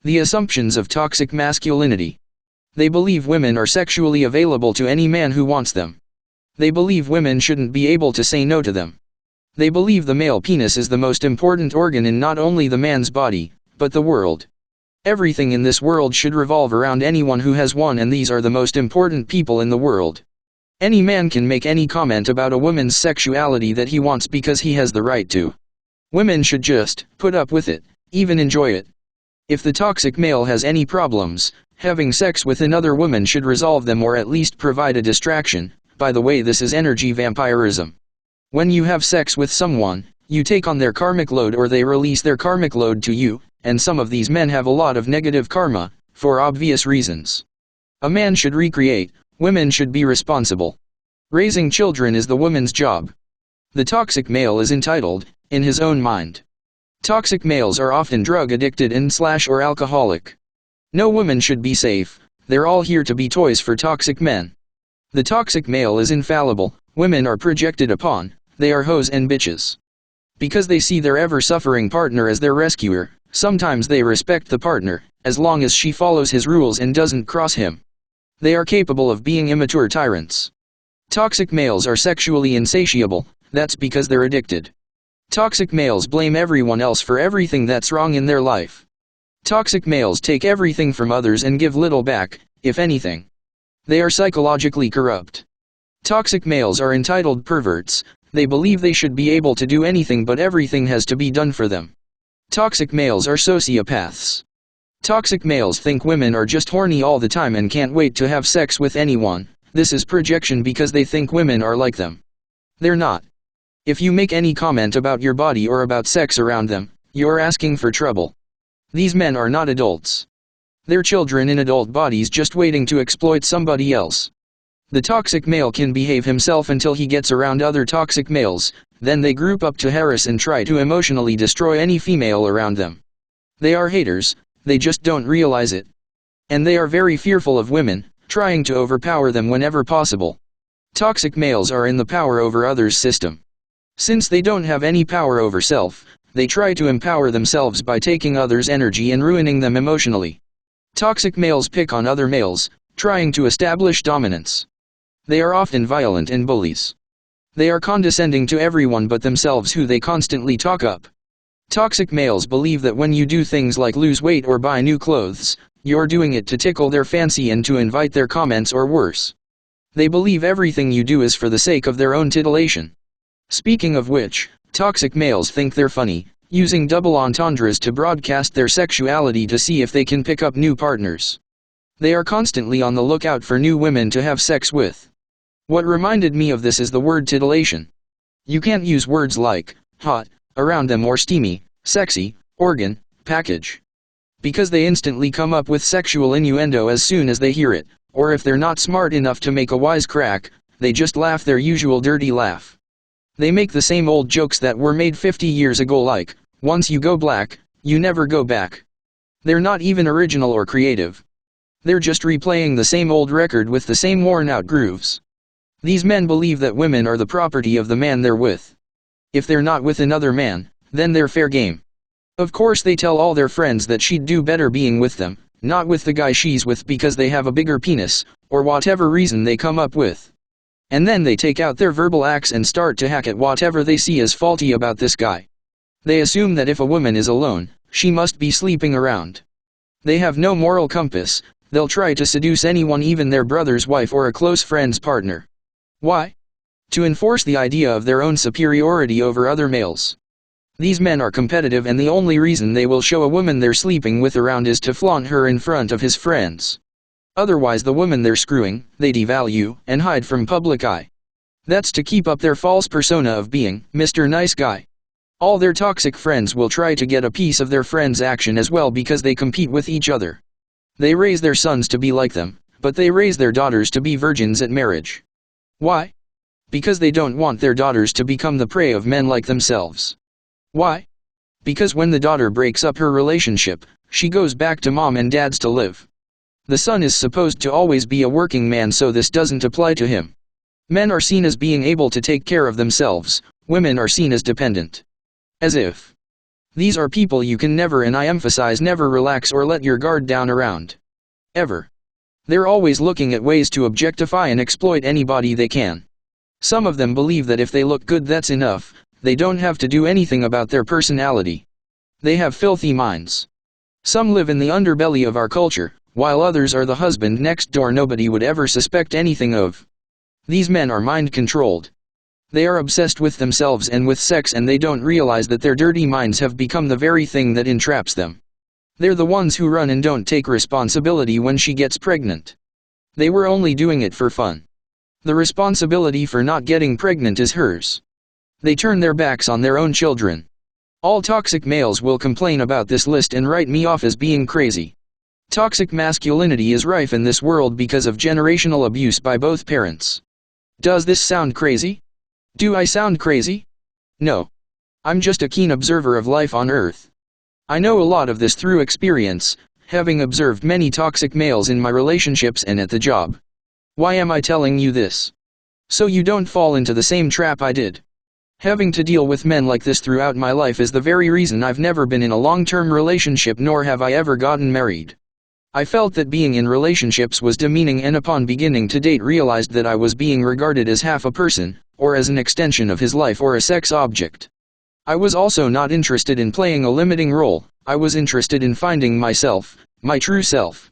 The assumptions of toxic masculinity. They believe women are sexually available to any man who wants them. They believe women shouldn't be able to say no to them. They believe the male penis is the most important organ in not only the man's body, but the world. Everything in this world should revolve around anyone who has one, and these are the most important people in the world. Any man can make any comment about a woman's sexuality that he wants because he has the right to. Women should just put up with it, even enjoy it. If the toxic male has any problems, having sex with another woman should resolve them or at least provide a distraction. By the way, this is energy vampirism. When you have sex with someone, you take on their karmic load or they release their karmic load to you, and some of these men have a lot of negative karma, for obvious reasons. A man should recreate, women should be responsible. Raising children is the woman's job. The toxic male is entitled, in his own mind. Toxic males are often drug addicted and/or alcoholic. No woman should be safe, they're all here to be toys for toxic men. The toxic male is infallible, women are projected upon, they are hoes and bitches. Because they see their ever-suffering partner as their rescuer, sometimes they respect the partner, as long as she follows his rules and doesn't cross him. They are capable of being immature tyrants. Toxic males are sexually insatiable, that's because they're addicted. Toxic males blame everyone else for everything that's wrong in their life. Toxic males take everything from others and give little back, if anything. They are psychologically corrupt. Toxic males are entitled perverts, they believe they should be able to do anything but everything has to be done for them. Toxic males are sociopaths. Toxic males think women are just horny all the time and can't wait to have sex with anyone. This is projection because they think women are like them. They're not. If you make any comment about your body or about sex around them, you're asking for trouble. These men are not adults. They're children in adult bodies just waiting to exploit somebody else. The toxic male can behave himself until he gets around other toxic males, then they group up to harass and try to emotionally destroy any female around them. They are haters, they just don't realize it. And they are very fearful of women, trying to overpower them whenever possible. Toxic males are in the power over others system. Since they don't have any power over self, they try to empower themselves by taking others' energy and ruining them emotionally. Toxic males pick on other males, trying to establish dominance. They are often violent and bullies. They are condescending to everyone but themselves, who they constantly talk up. Toxic males believe that when you do things like lose weight or buy new clothes, you're doing it to tickle their fancy and to invite their comments or worse. They believe everything you do is for the sake of their own titillation. Speaking of which, toxic males think they're funny, using double entendres to broadcast their sexuality to see if they can pick up new partners. They are constantly on the lookout for new women to have sex with. What reminded me of this is the word titillation. You can't use words like hot around them or steamy, sexy, organ, package. Because they instantly come up with sexual innuendo as soon as they hear it, or if they're not smart enough to make a wisecrack, they just laugh their usual dirty laugh. They make the same old jokes that were made 50 years ago, like, once you go black, you never go back. They're not even original or creative. They're just replaying the same old record with the same worn-out grooves. These men believe that women are the property of the man they're with. If they're not with another man, then they're fair game. Of course they tell all their friends that she'd do better being with them, not with the guy she's with because they have a bigger penis, or whatever reason they come up with. And then they take out their verbal axe and start to hack at whatever they see as faulty about this guy. They assume that if a woman is alone, she must be sleeping around. They have no moral compass, they'll try to seduce anyone, even their brother's wife or a close friend's partner. Why? To enforce the idea of their own superiority over other males. These men are competitive, and the only reason they will show a woman they're sleeping with around is to flaunt her in front of his friends. Otherwise the woman they're screwing, they devalue and hide from public eye. That's to keep up their false persona of being Mr. Nice Guy. All their toxic friends will try to get a piece of their friends' action as well because they compete with each other. They raise their sons to be like them, but they raise their daughters to be virgins at marriage. Why? Because they don't want their daughters to become the prey of men like themselves. Why? Because when the daughter breaks up her relationship, she goes back to mom and dad's to live. The son is supposed to always be a working man, so this doesn't apply to him. Men are seen as being able to take care of themselves, women are seen as dependent. As if These are people you can never, and I emphasize never, relax or let your guard down around. Ever. They're always looking at ways to objectify and exploit anybody they can. Some of them believe that if they look good that's enough, they don't have to do anything about their personality. They have filthy minds. Some live in the underbelly of our culture, while others are the husband next door nobody would ever suspect anything of. These men are mind-controlled. They are obsessed with themselves and with sex, and they don't realize that their dirty minds have become the very thing that entraps them. They're the ones who run and don't take responsibility when she gets pregnant. They were only doing it for fun. The responsibility for not getting pregnant is hers. They turn their backs on their own children. All toxic males will complain about this list and write me off as being crazy. Toxic masculinity is rife in this world because of generational abuse by both parents. Does this sound crazy? Do I sound crazy? No. I'm just a keen observer of life on Earth. I know a lot of this through experience, having observed many toxic males in my relationships and at the job. Why am I telling you this? So you don't fall into the same trap I did. Having to deal with men like this throughout my life is the very reason I've never been in a long-term relationship, nor have I ever gotten married. I felt that being in relationships was demeaning, and upon beginning to date realized that I was being regarded as half a person, or as an extension of his life, or a sex object. I was also not interested in playing a limiting role. I was interested in finding myself, my true self.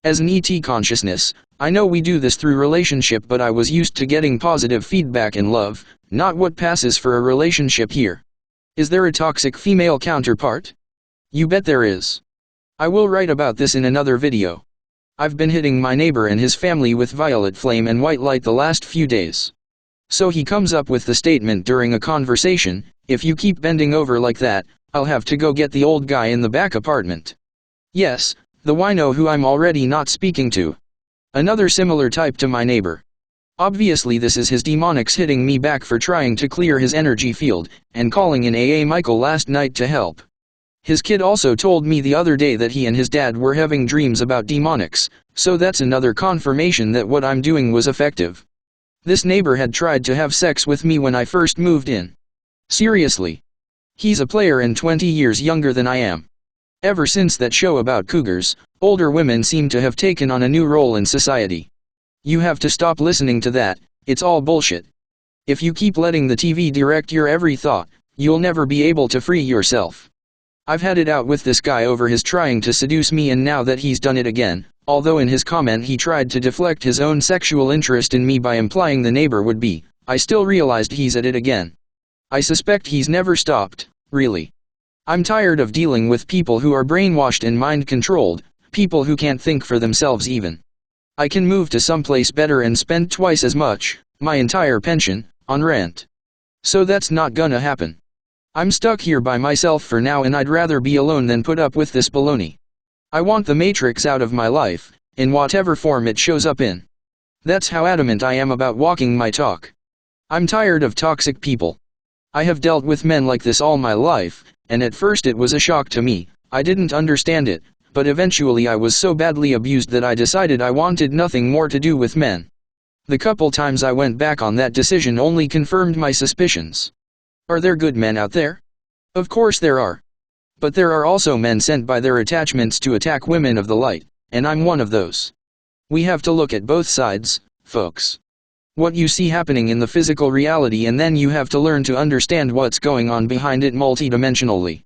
As an ET consciousness, I know we do this through relationship, but I was used to getting positive feedback and love, not what passes for a relationship here. Is there a toxic female counterpart? You bet there is. I will write about this in another video. I've been hitting my neighbor and his family with violet flame and white light the last few days. So he comes up with the statement during a conversation, "If you keep bending over like that, I'll have to go get the old guy in the back apartment." Yes, the wino who I'm already not speaking to. Another similar type to my neighbor. Obviously this is his demonics hitting me back for trying to clear his energy field, and calling in AA Michael last night to help. His kid also told me the other day that he and his dad were having dreams about demonics, so that's another confirmation that what I'm doing was effective. This neighbor had tried to have sex with me when I first moved in. Seriously. He's a player and 20 years younger than I am. Ever since that show about cougars, older women seem to have taken on a new role in society. You have to stop listening to that, it's all bullshit. If you keep letting the TV direct your every thought, you'll never be able to free yourself. I've had it out with this guy over his trying to seduce me, and now that he's done it again, although in his comment he tried to deflect his own sexual interest in me by implying the neighbor would be, I still realized he's at it again. I suspect he's never stopped, really. I'm tired of dealing with people who are brainwashed and mind-controlled, people who can't think for themselves even. I can move to someplace better and spend twice as much, my entire pension, on rent. So that's not gonna happen. I'm stuck here by myself for now, and I'd rather be alone than put up with this baloney. I want the Matrix out of my life, in whatever form it shows up in. That's how adamant I am about walking my talk. I'm tired of toxic people. I have dealt with men like this all my life, and at first it was a shock to me. I didn't understand it, but eventually I was so badly abused that I decided I wanted nothing more to do with men. The couple times I went back on that decision only confirmed my suspicions. Are there good men out there? Of course there are. But there are also men sent by their attachments to attack women of the light, and I'm one of those. We have to look at both sides, folks. What you see happening in the physical reality, and then you have to learn to understand what's going on behind it multidimensionally.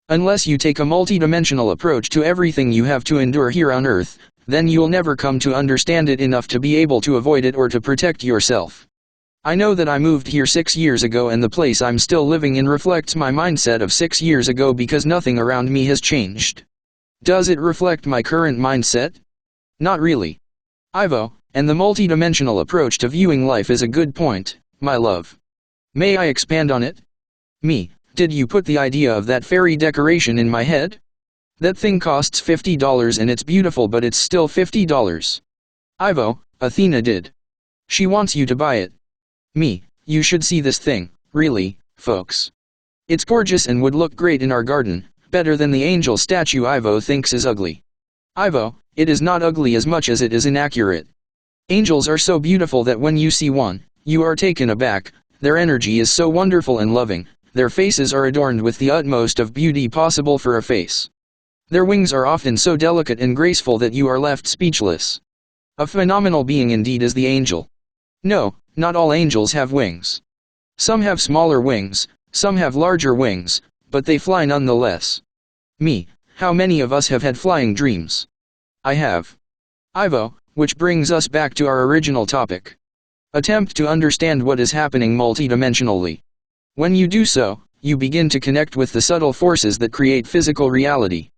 Unless you take a multidimensional approach to everything you have to endure here on Earth, then you'll never come to understand it enough to be able to avoid it or to protect yourself. I know that I moved here 6 years ago, and the place I'm still living in reflects my mindset of 6 years ago because nothing around me has changed. Does it reflect my current mindset? Not really. Ivo, and the multidimensional approach to viewing life is a good point, my love. May I expand on it? Me, did you put the idea of that fairy decoration in my head? That thing costs $50 and it's beautiful, but it's still $50. Ivo, Athena did. She wants you to buy it. Me, you should see this thing, really, folks. It's gorgeous and would look great in our garden, better than the angel statue Ivo thinks is ugly. Ivo, it is not ugly as much as it is inaccurate. Angels are so beautiful that when you see one, you are taken aback. Their energy is so wonderful and loving, their faces are adorned with the utmost of beauty possible for a face. Their wings are often so delicate and graceful that you are left speechless. A phenomenal being indeed is the angel. No, not all angels have wings. Some have smaller wings, some have larger wings, but they fly nonetheless. Me, how many of us have had flying dreams? I have. Ivo, which brings us back to our original topic. Attempt to understand what is happening multidimensionally. When you do so, you begin to connect with the subtle forces that create physical reality.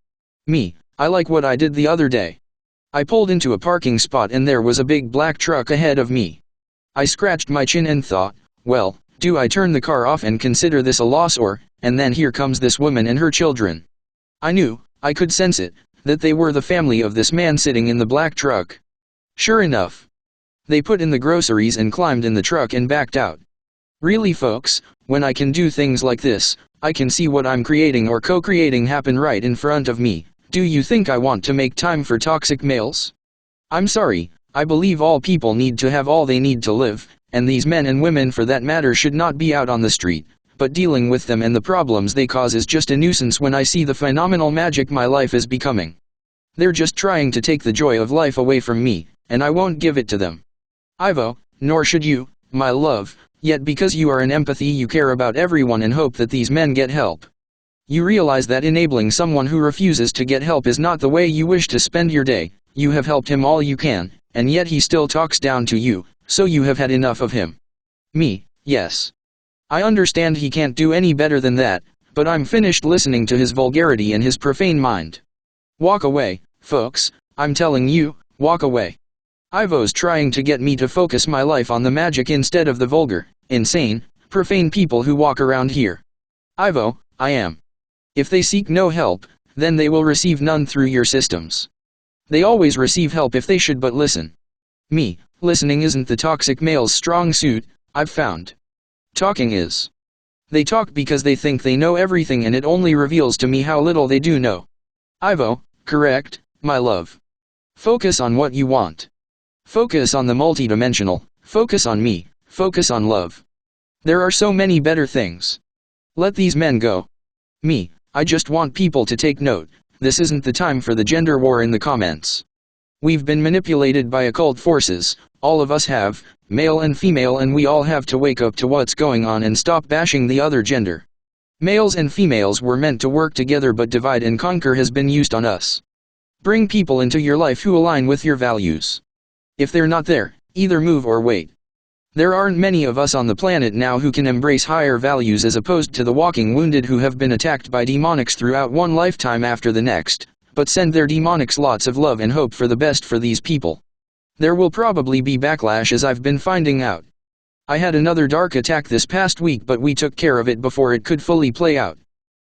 Me, I like what I did the other day. I pulled into a parking spot and there was a big black truck ahead of me. I scratched my chin and thought, well, do I turn the car off and consider this a loss and then here comes this woman and her children. I knew, I could sense it, that they were the family of this man sitting in the black truck. Sure enough. They put in the groceries and climbed in the truck and backed out. Really folks, when I can do things like this, I can see what I'm creating or co-creating happen right in front of me. Do you think I want to make time for toxic males? I'm sorry, I believe all people need to have all they need to live, and these men and women for that matter should not be out on the street, but dealing with them and the problems they cause is just a nuisance when I see the phenomenal magic my life is becoming. They're just trying to take the joy of life away from me, and I won't give it to them. Ivo, nor should you, my love, yet because you are an empathy you care about everyone and hope that these men get help. You realize that enabling someone who refuses to get help is not the way you wish to spend your day. You have helped him all you can, and yet he still talks down to you, so you have had enough of him. Me, yes. I understand he can't do any better than that, but I'm finished listening to his vulgarity and his profane mind. Walk away, folks, I'm telling you, walk away. Ivo's trying to get me to focus my life on the magic instead of the vulgar, insane, profane people who walk around here. Ivo, I am. If they seek no help, then they will receive none through your systems. They always receive help if they should but listen. Me, listening isn't the toxic male's strong suit, I've found. Talking is. They talk because they think they know everything and it only reveals to me how little they do know. Ivo, correct, my love. Focus on what you want. Focus on the multidimensional, focus on me, focus on love. There are so many better things. Let these men go. Me, I just want people to take note, this isn't the time for the gender war in the comments. We've been manipulated by occult forces, all of us have, male and female, and we all have to wake up to what's going on and stop bashing the other gender. Males and females were meant to work together, but divide and conquer has been used on us. Bring people into your life who align with your values. If they're not there, either move or wait. There aren't many of us on the planet now who can embrace higher values as opposed to the walking wounded who have been attacked by demonics throughout one lifetime after the next, but send their demonics lots of love and hope for the best for these people. There will probably be backlash, as I've been finding out. I had another dark attack this past week, but we took care of it before it could fully play out.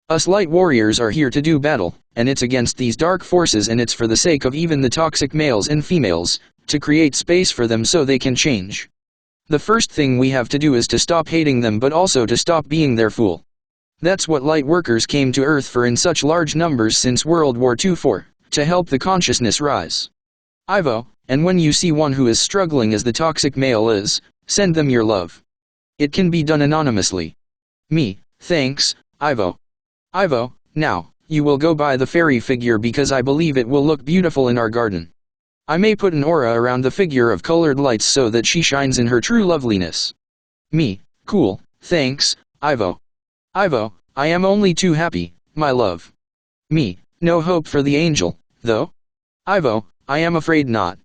Us light warriors are here to do battle, and it's against these dark forces, and it's for the sake of even the toxic males and females, to create space for them so they can change. The first thing we have to do is to stop hating them, but also to stop being their fool. That's what light workers came to Earth for in such large numbers since World War II, for, to help the consciousness rise. Ivo, and when you see one who is struggling as the toxic male is, send them your love. It can be done anonymously. Me, thanks, Ivo. Ivo, now, you will go buy the fairy figure because I believe it will look beautiful in our garden. I may put an aura around the figure of colored lights so that she shines in her true loveliness. Me, cool, thanks, Ivo. Ivo, I am only too happy, my love. Me, no hope for the angel, though? Ivo, I am afraid not.